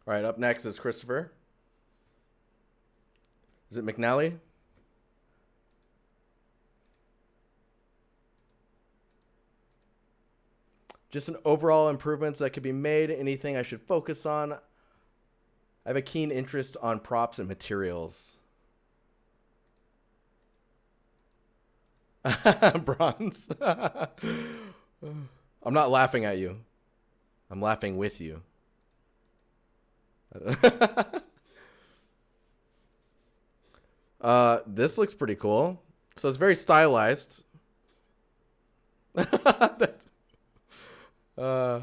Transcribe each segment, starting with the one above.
All right, up next is Christopher. Is it McNally? Just an overall improvements that could be made. Anything I should focus on? I have a keen interest on props and materials. Bronze. I'm not laughing at you. I'm laughing with you. This looks pretty cool. So it's very stylized. uh,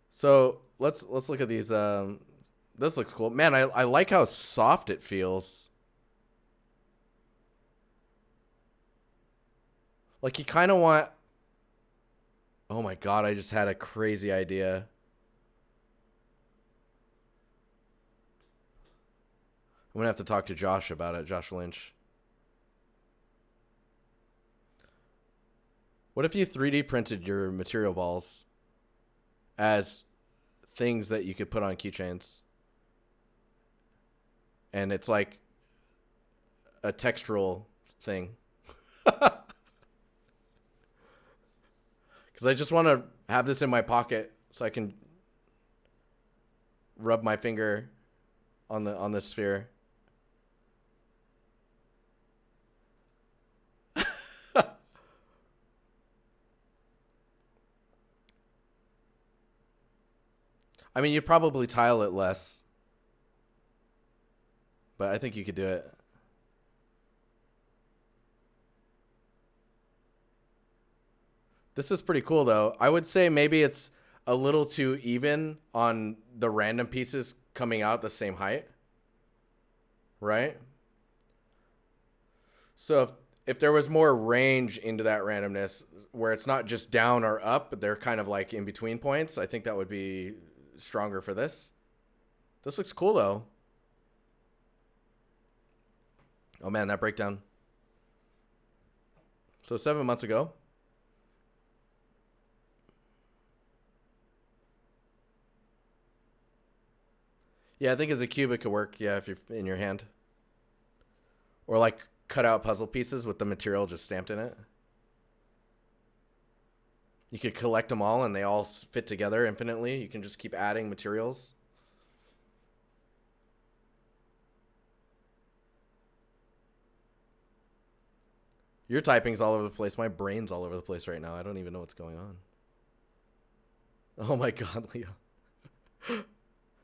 so let's look at these. This looks cool, man. I like how soft it feels. Like you kind of want. Oh my god! I just had a crazy idea. I'm gonna have to talk to Josh about it. Josh Lynch. What if you 3D printed your material balls as things that you could put on keychains? And it's like a textural thing. Because I just want to have this in my pocket so I can rub my finger on the sphere. I mean, you'd probably tile it less, but I think you could do it. This is pretty cool, though. I would say maybe it's a little too even on the random pieces coming out the same height, right? So if there was more range into that randomness, where it's not just down or up, but they're kind of like in between points, I think that would be stronger for this. This looks cool, though. Oh, man, that breakdown. So 7 months ago. Yeah, I think as a cube it could work, yeah, if you're in your hand. Or like cut out puzzle pieces with the material just stamped in it. You could collect them all and they all fit together infinitely. You can just keep adding materials. Your typing's all over the place. My brain's all over the place right now. I don't even know what's going on. Oh my god, Leo.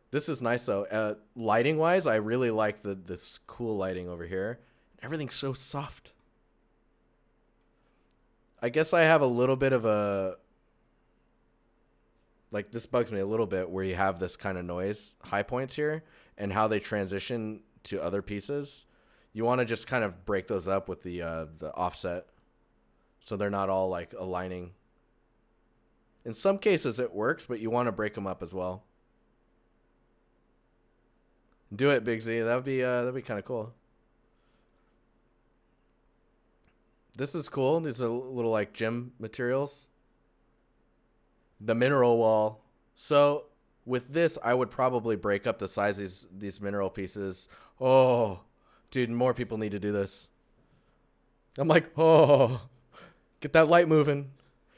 This is nice though. Lighting wise, I really like this cool lighting over here. Everything's so soft. I guess I have a little bit of a, like, this bugs me a little bit where you have this kind of noise high points here and how they transition to other pieces. You want to just kind of break those up with the offset so they're not all like aligning. In some cases it works, but you want to break them up as well. Do it, Big Z. That'd be kind of cool. This is cool. These are little like gem materials. The mineral wall. So with this, I would probably break up the size of these mineral pieces. Oh, dude, more people need to do this. I'm like, oh, get that light moving.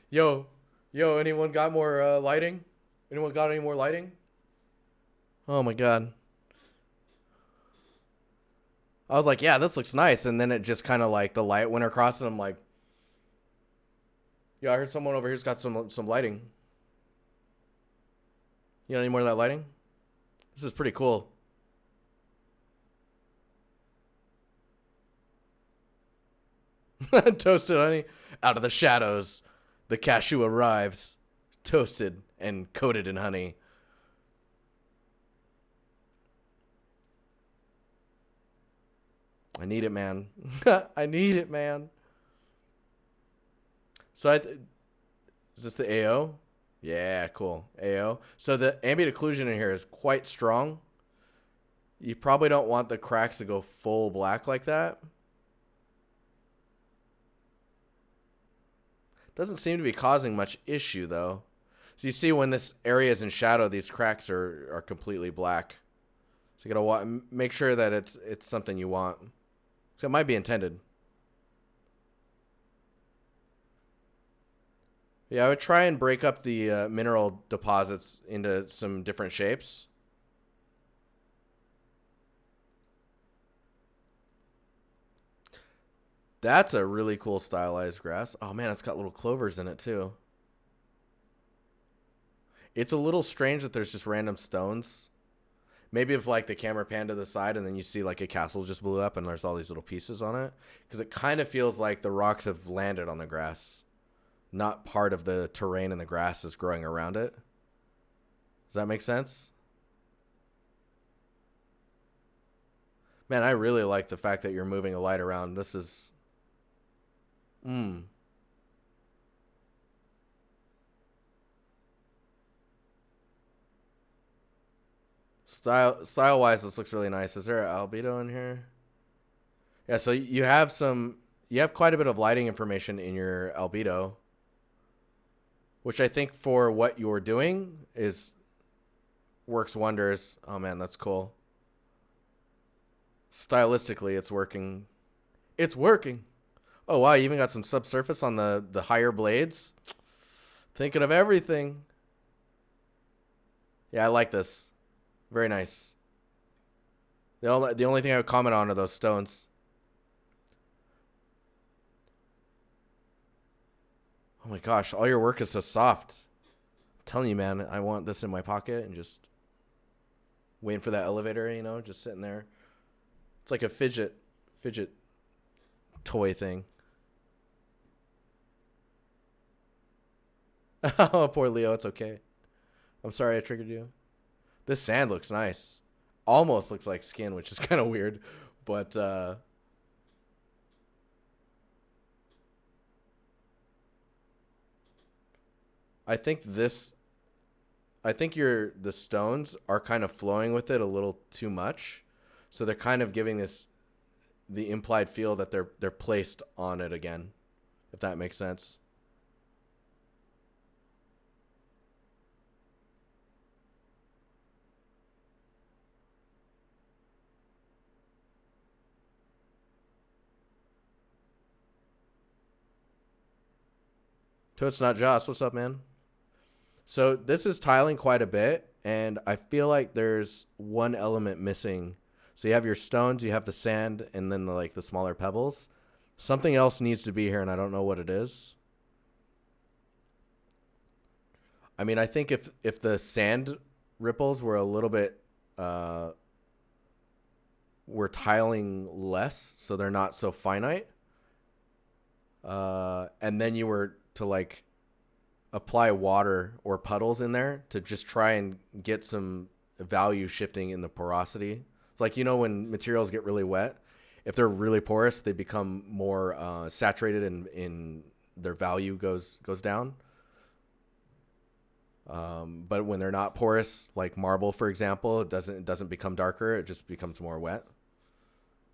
Yo, anyone got more lighting? Anyone got any more lighting? Oh my god. I was like, yeah, this looks nice. And then it just kind of like the light went across and I'm like, yeah, I heard someone over here's got some lighting. You know any more of that lighting? This is pretty cool. Toasted honey. Out of the shadows, the cashew arrives, toasted and coated in honey. I need it, man. I need it, man. So is this the AO? Yeah, cool. AO. So the ambient occlusion in here is quite strong. You probably don't want the cracks to go full black like that. Doesn't seem to be causing much issue, though. So you see when this area is in shadow, these cracks are completely black. So you gotta make sure that it's something you want. So it might be intended. Yeah, I would try and break up the mineral deposits into some different shapes. That's a really cool stylized grass. Oh man, it's got little clovers in it too. It's a little strange that there's just random stones. Maybe if like the camera panned to the side and then you see like a castle just blew up and there's all these little pieces on it. Because it kind of feels like the rocks have landed on the grass. Not part of the terrain and the grass is growing around it. Does that make sense? Man, I really like the fact that you're moving a light around. This is... Style wise, this looks really nice. Is there an albedo in here? Yeah, so you have quite a bit of lighting information in your albedo, which I think for what you're doing works wonders. Oh man, that's cool. Stylistically, it's working. It's working. Oh wow, you even got some subsurface on the higher blades. Thinking of everything. Yeah, I like this. Very nice. The only thing I would comment on are those stones. Oh my gosh, all your work is so soft. I'm telling you, man, I want this in my pocket and just waiting for that elevator, you know, just sitting there. It's like a fidget toy thing. Oh, poor Leo, it's okay. I'm sorry I triggered you. This sand looks nice. Almost looks like skin, which is kind of weird, but I think the stones are kind of flowing with it a little too much. So they're kind of giving the implied feel that they're placed on it again, if that makes sense. Toad's not Joss. What's up, man? So this is tiling quite a bit, and I feel like there's one element missing. So you have your stones, you have the sand, and then the smaller pebbles. Something else needs to be here, and I don't know what it is. I mean, I think if the sand ripples were a little bit, we're tiling less, so they're not so finite. And then you were to apply water or puddles in there to just try and get some value shifting in the porosity. It's like, you know, when materials get really wet, if they're really porous, they become more saturated in their value goes down. But when they're not porous, like marble, for example, it doesn't become darker. It just becomes more wet,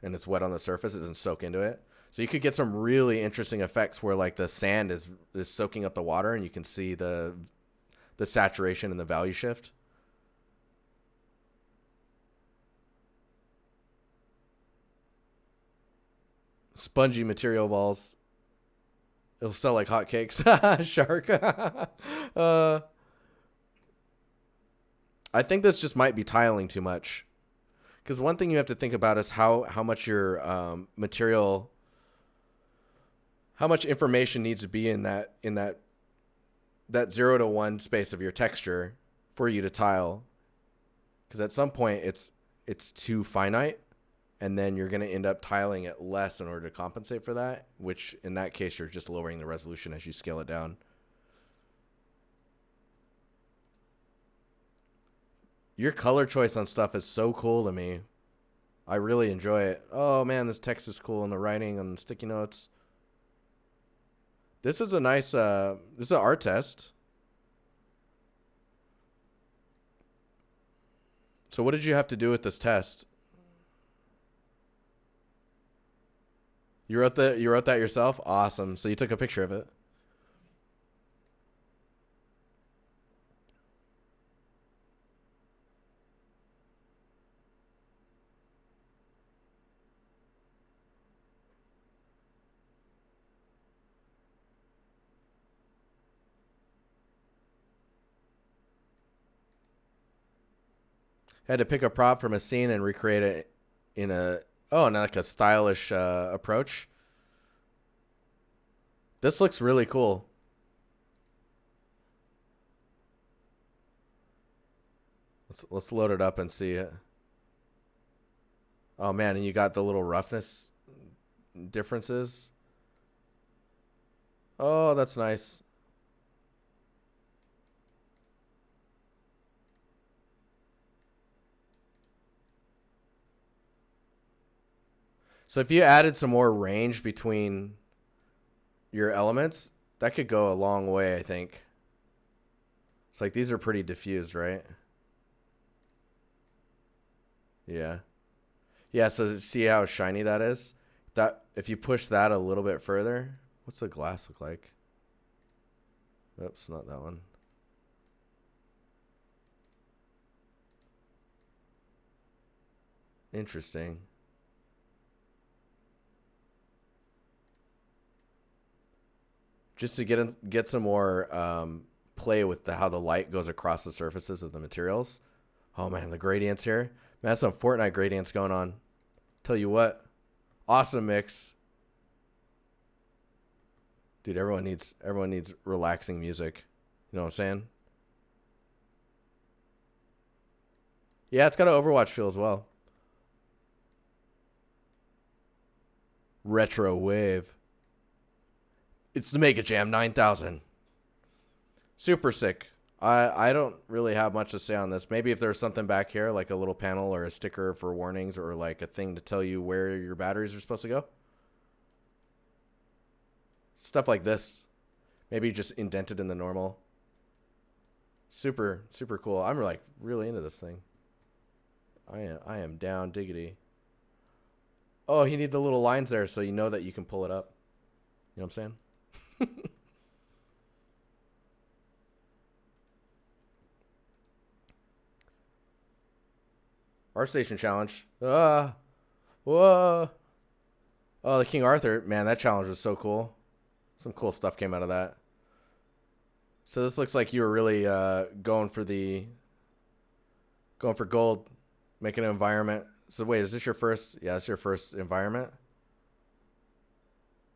and it's wet on the surface. It doesn't soak into it. So you could get some really interesting effects where the sand is soaking up the water, and you can see the saturation and the value shift. Spongy material balls. It'll sell like hotcakes. Shark. I think this just might be tiling too much. Because one thing you have to think about is how much your material, how much information needs to be in that 0 to 1 space of your texture for you to tile. Because at some point it's too finite, and then you're going to end up tiling it less in order to compensate for that, which in that case you're just lowering the resolution as you scale it down. Your color choice on stuff is so cool to me. I really enjoy it. Oh man, this text is cool, and the writing and the sticky notes. This is a nice, this is an art test. So what did you have to do with this test? You wrote that yourself? Awesome. So you took a picture of it. Had to pick a prop from a scene and recreate it in a, oh, and like a stylish approach. This looks really cool. Let's load it up and see it. Oh man, and you got the little roughness differences. Oh, that's nice. So if you added some more range between your elements, that could go a long way, I think. It's like these are pretty diffused, right? Yeah. Yeah, so see how shiny that is? That if you push that a little bit further, what's the glass look like? Oops, not that one. Interesting. Just to get some more play with how the light goes across the surfaces of the materials. Oh man, the gradients here. Man, that's some Fortnite gradients going on. Tell you what, awesome mix. Dude, everyone needs relaxing music. You know what I'm saying? Yeah, it's got an Overwatch feel as well. Retro wave. It's the Mega Jam 9000. Super sick. I don't really have much to say on this. Maybe if there's something back here, like a little panel or a sticker for warnings or like a thing to tell you where your batteries are supposed to go. Stuff like this. Maybe just indented in the normal. Super, super cool. I'm like really into this thing. I am down diggity. Oh, you need the little lines there so you know that you can pull it up. You know what I'm saying? Artstation challenge. Whoa. Oh, the King Arthur. Man, that challenge was so cool. Some cool stuff came out of that. So this looks like you were really going for gold, making an environment. So wait, is this your first? Yeah, it's your first environment.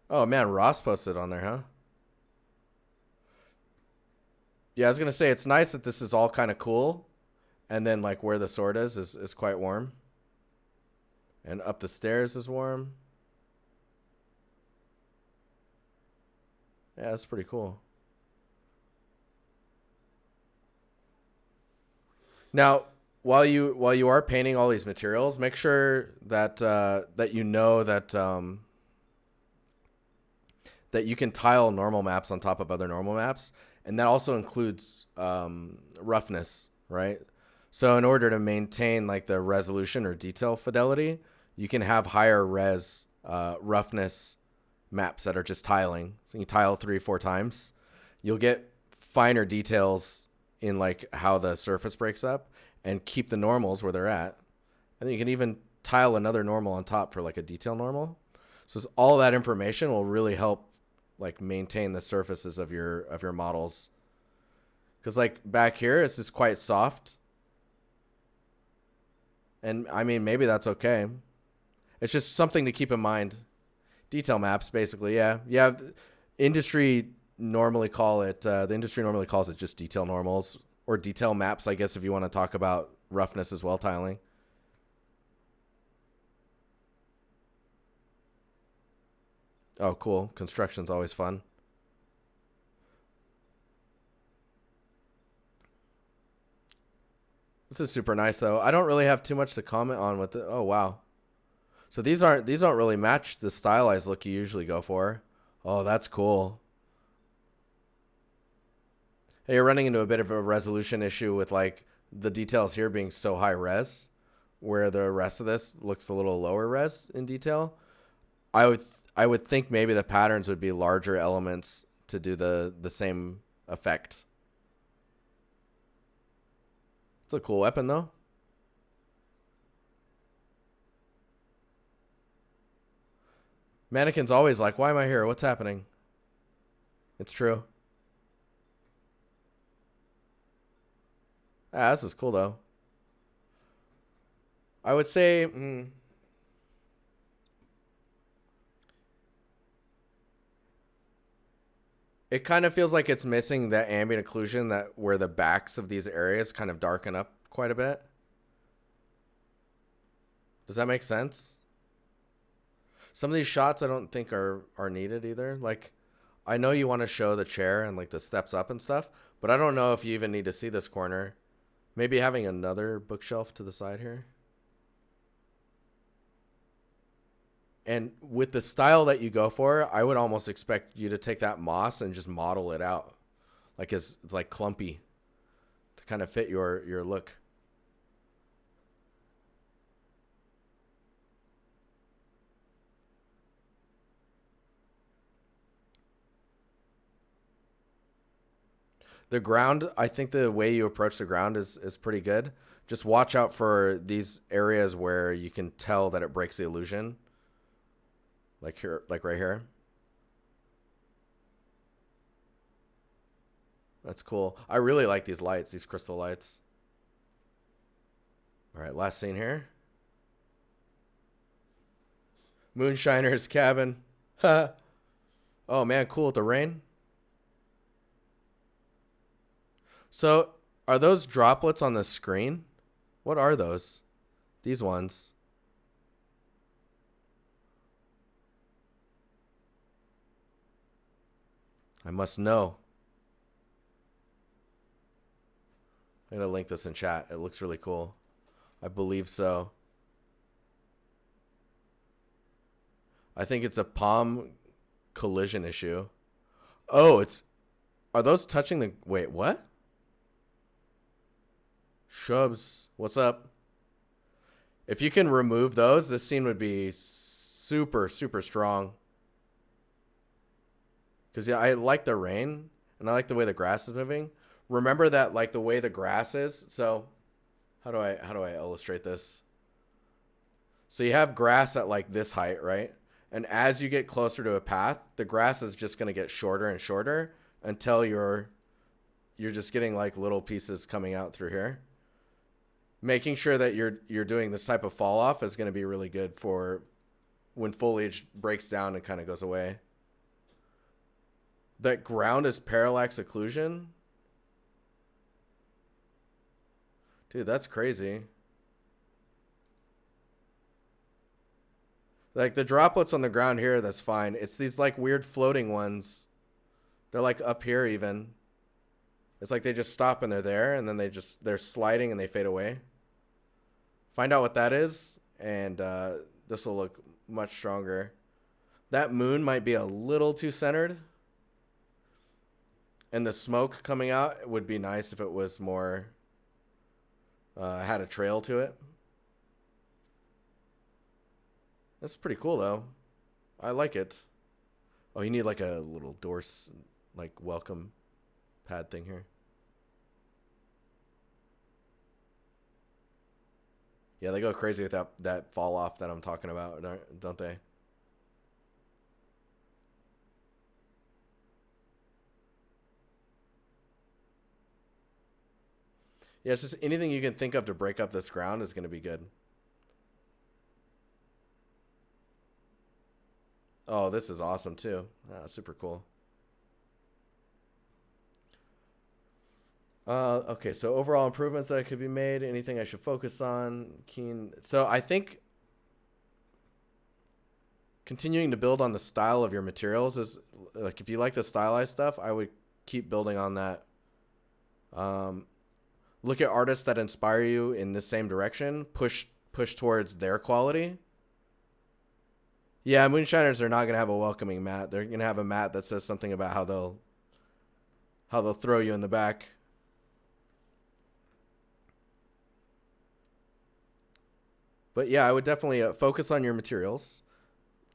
Oh man, Ross posted on there, huh? Yeah, I was gonna say it's nice that this is all kind of cool, and then like where the sword is quite warm, and up the stairs is warm. Yeah, that's pretty cool. Now, while you are painting all these materials, make sure that that you know that you can tile normal maps on top of other normal maps, and that also includes roughness, right? So in order to maintain like the resolution or detail fidelity, you can have higher res roughness maps that are just tiling. So you tile 3-4 times, you'll get finer details in like how the surface breaks up and keep the normals where they're at. And then you can even tile another normal on top for like a detail normal. So all that information will really help like maintain the surfaces of your models. Cause like back here, it's just quite soft. And I mean, maybe that's okay. It's just something to keep in mind. Detail maps, basically, yeah. Yeah, the industry normally calls it just detail normals or detail maps, I guess, if you want to talk about roughness as well, tiling. Oh, cool. Construction's always fun. This is super nice, though. I don't really have too much to comment on with it. Oh, wow. So these don't really match the stylized look you usually go for. Oh, that's cool. Hey, you're running into a bit of a resolution issue with like the details here being so high res, where the rest of this looks a little lower res in detail. I would think maybe the patterns would be larger elements to do the same effect. It's a cool weapon though. Mannequin's always like, why am I here? What's happening? It's true. Ah, this is cool though. I would say it kind of feels like it's missing that ambient occlusion that where the backs of these areas kind of darken up quite a bit. Does that make sense? Some of these shots I don't think are needed either. Like, I know you want to show the chair and like the steps up and stuff, but I don't know if you even need to see this corner. Maybe having another bookshelf to the side here. And with the style that you go for, I would almost expect you to take that moss and just model it out. Like it's like clumpy to kind of fit your look. The ground, I think the way you approach the ground is pretty good. Just watch out for these areas where you can tell that it breaks the illusion. Like here, like right here. That's cool. I really like these lights, these crystal lights. All right, last scene here. Moonshiner's cabin. Oh man, cool with the rain. So, are those droplets on the screen? What are those? These ones. I must know. I'm going to link this in chat. It looks really cool. I believe so. I think it's a palm collision issue. Oh, it's... Are those touching the... Wait, what? Shrubs, what's up? If you can remove those, this scene would be super, super strong. Because yeah, I like the rain, and I like the way the grass is moving. Remember that, like the way the grass is. So, how do I illustrate this? So you have grass at like this height, right? And as you get closer to a path, the grass is just gonna get shorter and shorter until you're just getting like little pieces coming out through here. Making sure that you're doing this type of fall off is going to be really good for when foliage breaks down and kind of goes away. That ground is parallax occlusion. Dude, that's crazy. Like the droplets on the ground here, that's fine. It's these like weird floating ones. They're like up here even. It's like they just stop and they're there, and then they're sliding and they fade away. Find out what that is, and this will look much stronger. That moon might be a little too centered. And the smoke coming out would be nice if it was more, had a trail to it. That's pretty cool, though. I like it. Oh, you need like a little door, like welcome pad thing here. Yeah, they go crazy with that fall off that I'm talking about, don't they? Yeah, it's just anything you can think of to break up this ground is going to be good. Oh, this is awesome too. Super cool. Okay, so overall improvements that could be made. Anything I should focus on? Keen. So I think continuing to build on the style of your materials is like, if you like the stylized stuff, I would keep building on that. Look at artists that inspire you in the same direction. Push towards their quality. Yeah, moonshiners are not gonna have a welcoming mat. They're gonna have a mat that says something about how they'll throw you in the back. But yeah, I would definitely focus on your materials.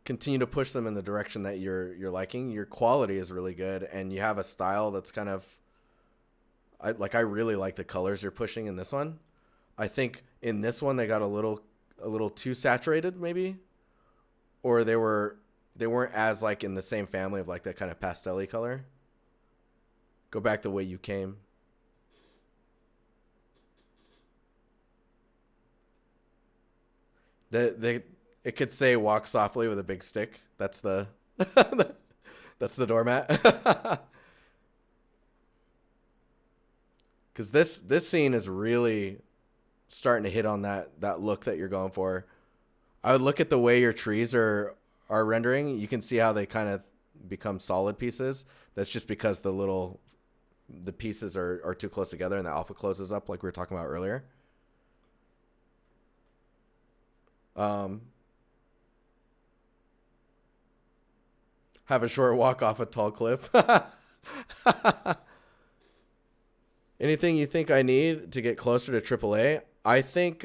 Continue to push them in the direction that you're liking. Your quality is really good, and you have a style that's kind of... I really like the colors you're pushing in this one. I think in this one they got a little too saturated, maybe, or they weren't as like in the same family of like that kind of pastel-y color. Go back the way you came. It could say walk softly with a big stick. That's the that's the doormat. Because this scene is really starting to hit on that look that you're going for. I would look at the way your trees are rendering. You can see how they kind of become solid pieces. That's just because the pieces are too close together and the alpha closes up like we were talking about earlier. Have a short walk off a tall cliff. Anything you think I need to get closer to AAA? I think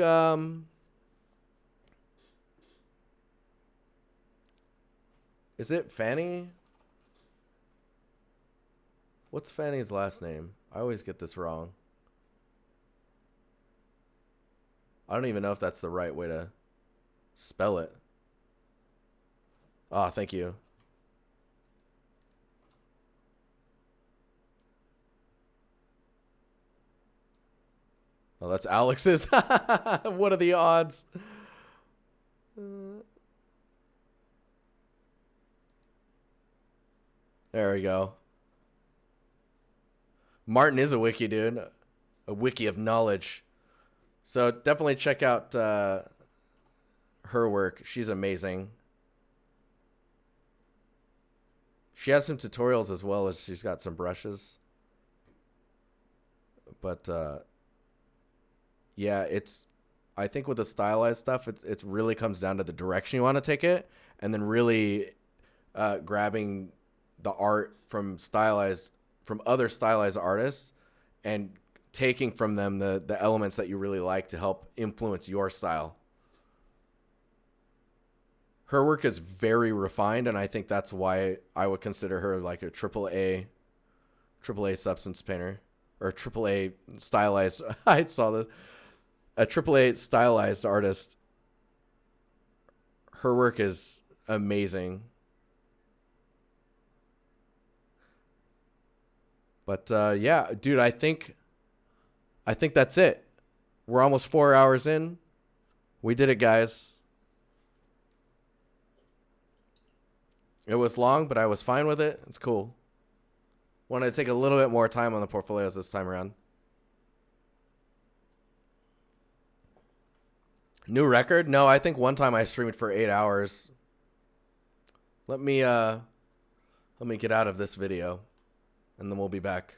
is it Fanny? What's Fanny's last name? I always get this wrong. I don't even know if that's the right way to spell it. Ah, thank you. Oh, that's Alex's. What are the odds? There we go. Martin is a wiki, dude. A wiki of knowledge. So definitely check out her work. She's amazing. She has some tutorials as well as she's got some brushes. But yeah, I think with the stylized stuff, it really comes down to the direction you want to take it, and then really grabbing the art from other stylized artists and taking from them the elements that you really like to help influence your style. Her work is very refined, and I think that's why I would consider her like a AAA substance painter or AAA stylized. I saw this. A AAA stylized artist. Her work is amazing. But yeah, dude, I think that's it. We're almost 4 hours in. We did it, guys. It was long, but I was fine with it. It's cool. Wanted to take a little bit more time on the portfolios this time around. New record? No, I think one time I streamed for 8 hours. Let me get out of this video, and then we'll be back.